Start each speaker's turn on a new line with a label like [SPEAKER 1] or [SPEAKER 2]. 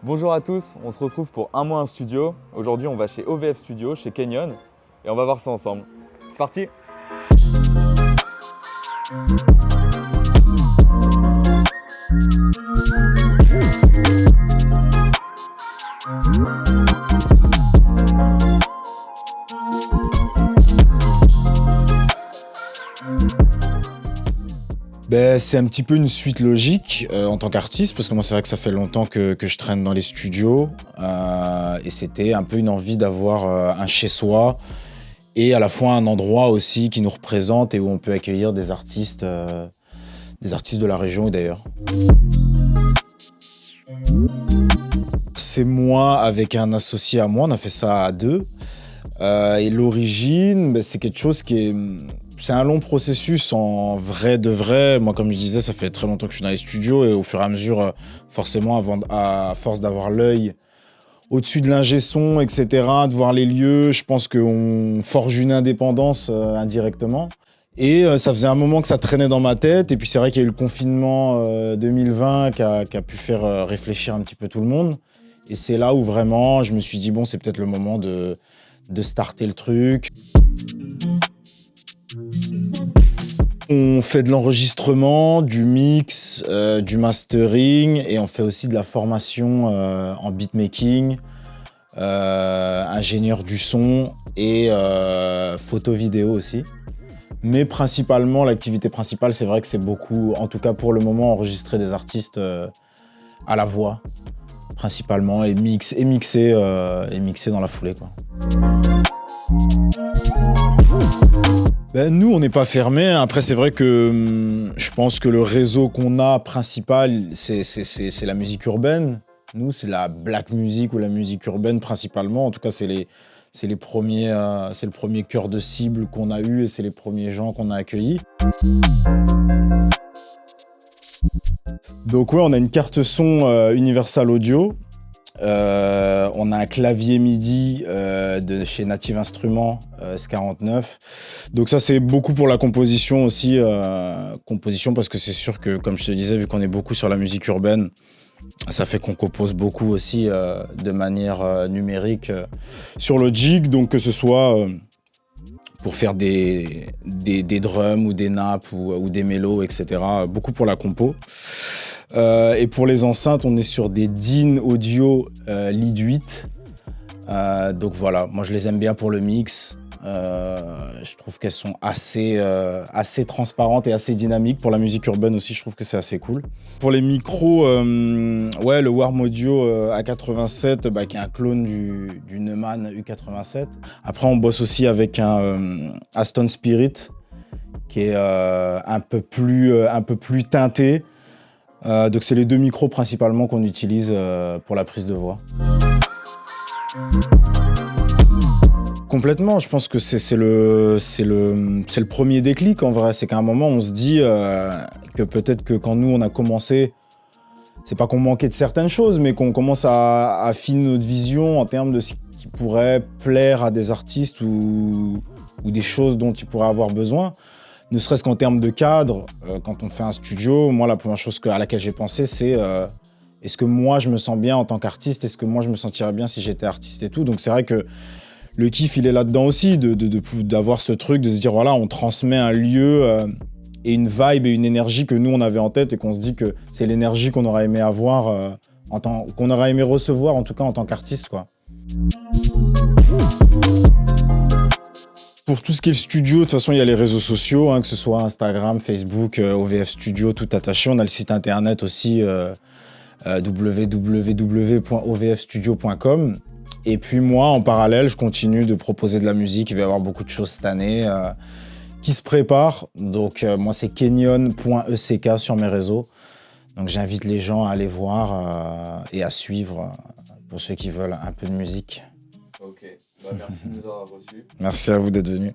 [SPEAKER 1] Bonjour à tous, on se retrouve pour Un mois un studio. Aujourd'hui on va chez OVF Studio, chez Kenyon, et on va voir ça ensemble. C'est parti!
[SPEAKER 2] C'est un petit peu une suite logique en tant qu'artiste, parce que moi c'est vrai que ça fait longtemps que je traîne dans les studios et c'était un peu une envie d'avoir un chez-soi et à la fois un endroit aussi qui nous représente et où on peut accueillir des artistes de la région ou d'ailleurs. C'est moi avec un associé à moi, on a fait ça à deux. Et l'origine, c'est quelque chose c'est un long processus en vrai de vrai. Moi, comme je disais, ça fait très longtemps que je suis dans les studios et au fur et à mesure, forcément, à force d'avoir l'œil au-dessus de l'ingé son, etc., de voir les lieux, je pense qu'on forge une indépendance indirectement. Et ça faisait un moment que ça traînait dans ma tête. Et puis c'est vrai qu'il y a eu le confinement 2020 qui a pu faire réfléchir un petit peu tout le monde. Et c'est là où vraiment je me suis dit, bon, c'est peut-être le moment de starter le truc. On fait de l'enregistrement, du mix, du mastering et on fait aussi de la formation en beatmaking, ingénieur du son et photo-vidéo aussi. Mais principalement, l'activité principale, c'est vrai que c'est beaucoup, en tout cas pour le moment, enregistrer des artistes à la voix, principalement, et mixer dans la foulée, quoi. Nous, on n'est pas fermé. Après, c'est vrai que je pense que le réseau qu'on a principal, c'est la musique urbaine. Nous, c'est la black music ou la musique urbaine principalement. En tout cas, c'est le premier cœur de cible qu'on a eu et c'est les premiers gens qu'on a accueillis. Donc ouais, on a une carte son Universal Audio. On a un clavier MIDI de chez Native Instruments S49. Donc ça, c'est beaucoup pour la composition aussi. Composition parce que c'est sûr que, comme je te disais, vu qu'on est beaucoup sur la musique urbaine, ça fait qu'on compose beaucoup aussi de manière numérique sur Logic. Donc que ce soit pour faire des drums ou des nappes ou des mélos, etc. Beaucoup pour la compo. Et pour les enceintes, on est sur des DIN Audio Lead 8. Donc voilà, moi je les aime bien pour le mix. Je trouve qu'elles sont assez transparentes et assez dynamiques. Pour la musique urbaine aussi, je trouve que c'est assez cool. Pour les micros, le Warm Audio A87, qui est un clone du Neumann U87. Après, on bosse aussi avec un Aston Spirit, qui est un peu plus teinté. Donc c'est les deux micros principalement qu'on utilise pour la prise de voix. Complètement, je pense que c'est le premier déclic en vrai. C'est qu'à un moment on se dit que peut-être que quand nous on a commencé, c'est pas qu'on manquait de certaines choses, mais qu'on commence à affiner notre vision en termes de ce qui pourrait plaire à des artistes ou des choses dont ils pourraient avoir besoin. Ne serait-ce qu'en termes de cadre, quand on fait un studio, moi, la première chose à laquelle j'ai pensé, c'est est-ce que moi, je me sens bien en tant qu'artiste? Est-ce que moi, je me sentirais bien si j'étais artiste et tout? Donc, c'est vrai que le kiff, il est là-dedans aussi, d'avoir ce truc, de se dire, voilà, on transmet un lieu et une vibe et une énergie que nous, on avait en tête et qu'on se dit que c'est l'énergie qu'on aurait aimé avoir, qu'on aurait aimé recevoir, en tout cas, en tant qu'artiste, quoi. Pour tout ce qui est le studio, de toute façon, il y a les réseaux sociaux, que ce soit Instagram, Facebook, OVF Studio, tout attaché. On a le site internet aussi, www.ovfstudio.com. Et puis moi, en parallèle, je continue de proposer de la musique. Il va y avoir beaucoup de choses cette année qui se préparent. Donc moi, c'est kenyon.eck sur mes réseaux. Donc j'invite les gens à aller voir et à suivre pour ceux qui veulent un peu de musique.
[SPEAKER 1] Ok, merci de nous avoir reçus.
[SPEAKER 2] Merci à vous d'être venus.